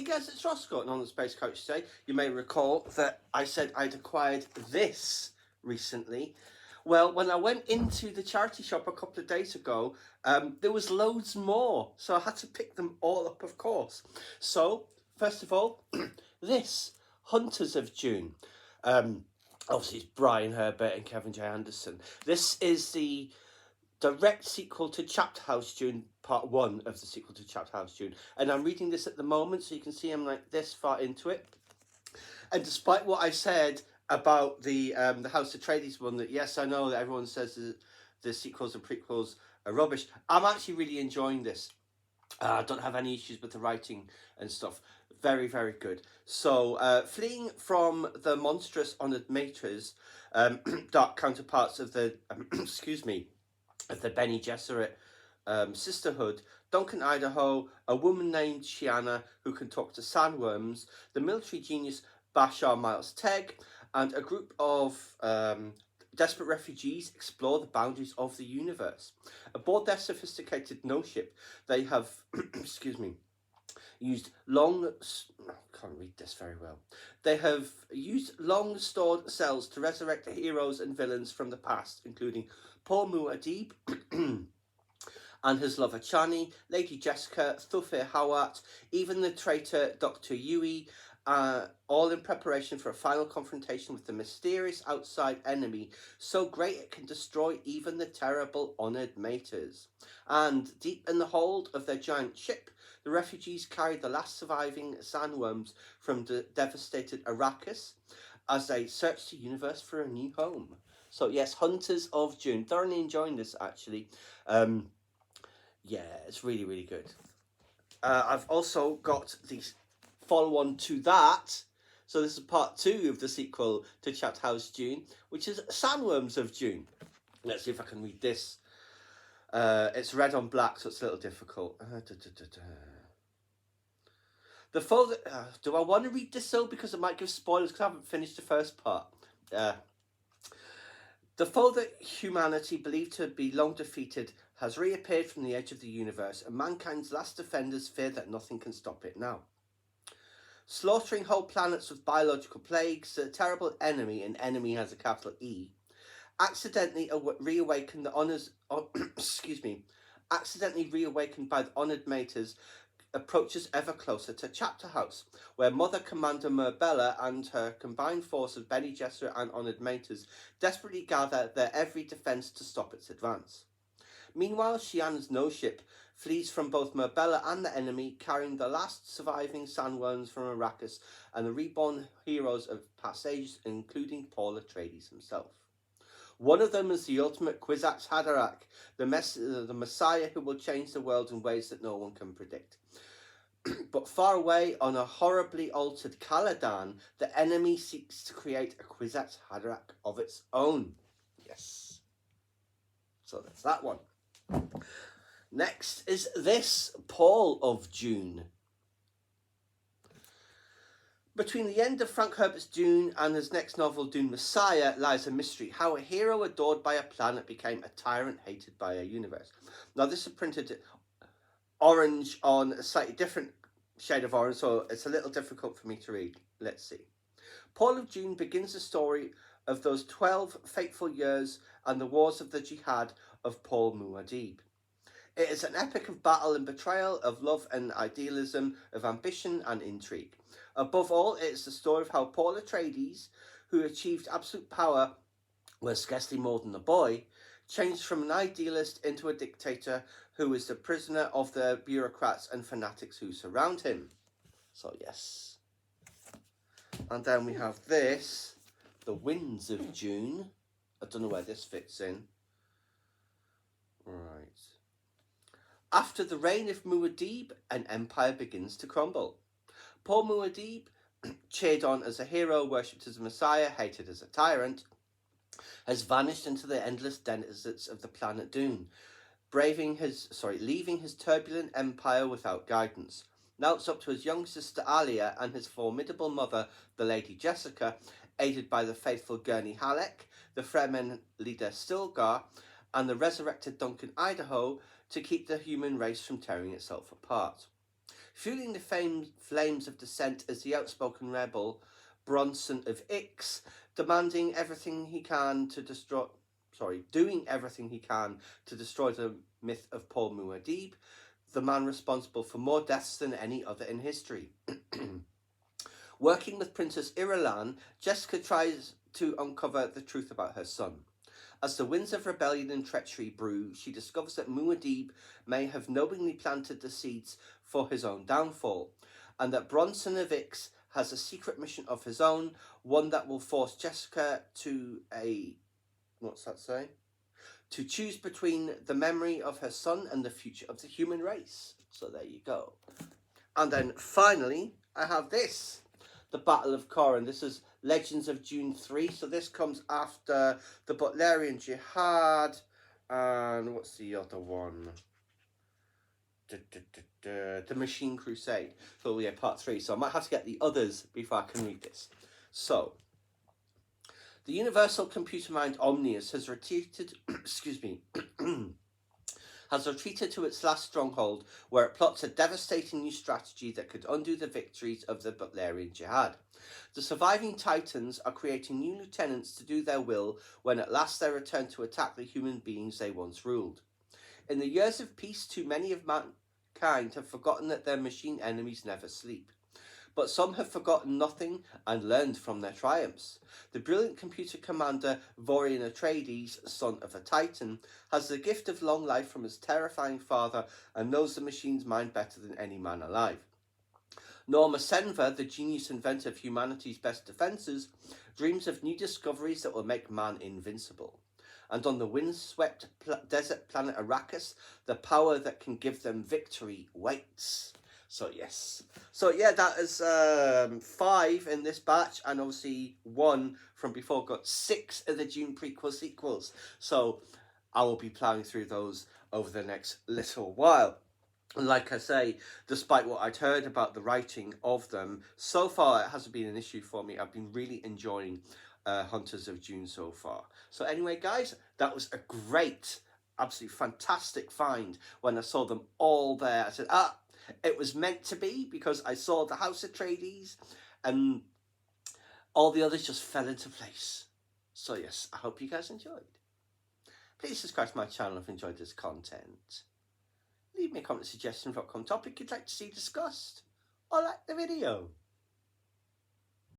Hey guys, it's Roscoe and on the Space Coach today. You may recall that I said I'd acquired this recently. Well, when I went into the charity shop a couple of days ago, there was loads more, so I had to pick them all up, of course. So, first of all, this, Hunters of Dune. Obviously, it's Brian Herbert and Kevin J. Anderson. This is the direct sequel to Chapter House Dune, part 1 of the sequel to Chapter House Dune. And I'm reading this at the moment, so you can see I'm like this far into it. And despite what I said about the House Atreides one, that yes, I know that everyone says the sequels and prequels are rubbish, I'm actually really enjoying this. I don't have any issues with the writing and stuff. Very, very good. So, fleeing from the monstrous honoured matres, dark counterparts of the, excuse me, of the Bene Gesserit sisterhood, Duncan, Idaho, a woman named Shiana who can talk to sandworms, the military genius Bashar Miles Tegg, and a group of desperate refugees explore the boundaries of the universe. Aboard their sophisticated no-ship, they have, excuse me, used can't read this very well. They have used long-stored cells to resurrect heroes and villains from the past, including Paul Muad'Dib and his lover Chani, Lady Jessica, Thufir Hawat, even the traitor Dr. Yui, all in preparation for a final confrontation with the mysterious outside enemy, so great it can destroy even the terrible honoured matres. And deep in the hold of their giant ship, the refugees carry the last surviving sandworms from the devastated Arrakis as they search the universe for a new home. So yes, Hunters of Dune. Thoroughly enjoying this, actually. Yeah, it's really, really good. I've also got the follow-on to that. So this is part 2 of the sequel to Chapter House Dune, which is Sandworms of Dune. Let's see if I can read this. It's red on black, so it's a little difficult. The foe that... do I want to read this though? Because it might give spoilers because I haven't finished the first part. The foe that humanity believed to be long defeated has reappeared from the edge of the universe, and mankind's last defenders fear that nothing can stop it now. Slaughtering whole planets with biological plagues, the terrible enemy, and enemy has a capital E, accidentally reawakened the honours... accidentally reawakened by the honoured matres, approaches ever closer to Chapter House, where Mother Commander Murbella and her combined force of Bene Gesserit and honoured matres desperately gather their every defence to stop its advance. Meanwhile, Shiana's no-ship flees from both Murbella and the enemy, carrying the last surviving sandworms from Arrakis and the reborn heroes of past ages, including Paul Atreides himself. One of them is the ultimate Kwisatz Haderach, the Messiah who will change the world in ways that no one can predict. But far away on a horribly altered Caladan, the enemy seeks to create a Kwisatz Haderach of its own. Yes. So that's that one. Next is this, Paul of Dune. Between the end of Frank Herbert's Dune and his next novel, Dune Messiah, lies a mystery: how a hero adored by a planet became a tyrant hated by a universe. Now, this is printed orange on a slightly different shade of orange, so it's a little difficult for me to read. Let's see. Paul of Dune begins the story of those 12 fateful years and the wars of the jihad of Paul Muad'Dib. It is an epic of battle and betrayal, of love and idealism, of ambition and intrigue. Above all, it is the story of how Paul Atreides, who achieved absolute power when scarcely more than a boy, changed from an idealist into a dictator who is the prisoner of the bureaucrats and fanatics who surround him. So yes. And then we have this, The Winds of Dune. I don't know where this fits in. Right. After the reign of Muad'Dib, an empire begins to crumble. Paul Muad'Dib, cheered on as a hero, worshipped as a messiah, hated as a tyrant, has vanished into the endless deserts of the planet Dune, leaving his turbulent empire without guidance. Now it's up to his young sister Alia and his formidable mother, the Lady Jessica, aided by the faithful Gurney Halleck, the Fremen leader Stilgar, and the resurrected Duncan Idaho, to keep the human race from tearing itself apart. fueling the flames of dissent as the outspoken rebel Bronson of Ix, doing everything he can to destroy the myth of Paul Muad'Dib, the man responsible for more deaths than any other in history. Working with Princess Irulan, Jessica tries to uncover the truth about her son. As the winds of rebellion and treachery brew, she discovers that Muad'Dib may have knowingly planted the seeds for his own downfall, and that Bronson of Ix has a secret mission of his own, one that will force Jessica to to choose between the memory of her son and the future of the human race. So there you go. And then finally, I have this. The Battle of Corran. This is Legends of Dune 3. So this comes after the Butlerian Jihad. And what's the other one? The Machine Crusade. So yeah, part 3. So I might have to get the others before I can read this. So, the universal computer mind Omnius has retreated, has retreated to its last stronghold, where it plots a devastating new strategy that could undo the victories of the Butlerian Jihad. The surviving Titans are creating new lieutenants to do their will when at last they return to attack the human beings they once ruled. In the years of peace, too many of mankind have forgotten that their machine enemies never sleep. But some have forgotten nothing and learned from their triumphs. The brilliant computer commander House Atreides, son of a Titan, has the gift of long life from his terrifying father and knows the machine's mind better than any man alive. Norma Senva, the genius inventor of humanity's best defences, dreams of new discoveries that will make man invincible. And on the windswept desert planet Arrakis, the power that can give them victory waits. So yes. So yeah, that is 5 in this batch, and obviously 1 from before. Got 6 of the Dune prequel sequels. So I will be plowing through those over the next little while. And like I say, despite what I'd heard about the writing of them, so far it hasn't been an issue for me. I've been really enjoying Hunters of Dune so far. So anyway, guys, that was a great, absolutely fantastic find when I saw them all there. I said, it was meant to be, because I saw the House Atreides and all the others just fell into place. So yes, I hope you guys enjoyed. Please subscribe to my channel if you enjoyed this content. Leave me a comment suggestion for what topic you'd like to see discussed, or like the video.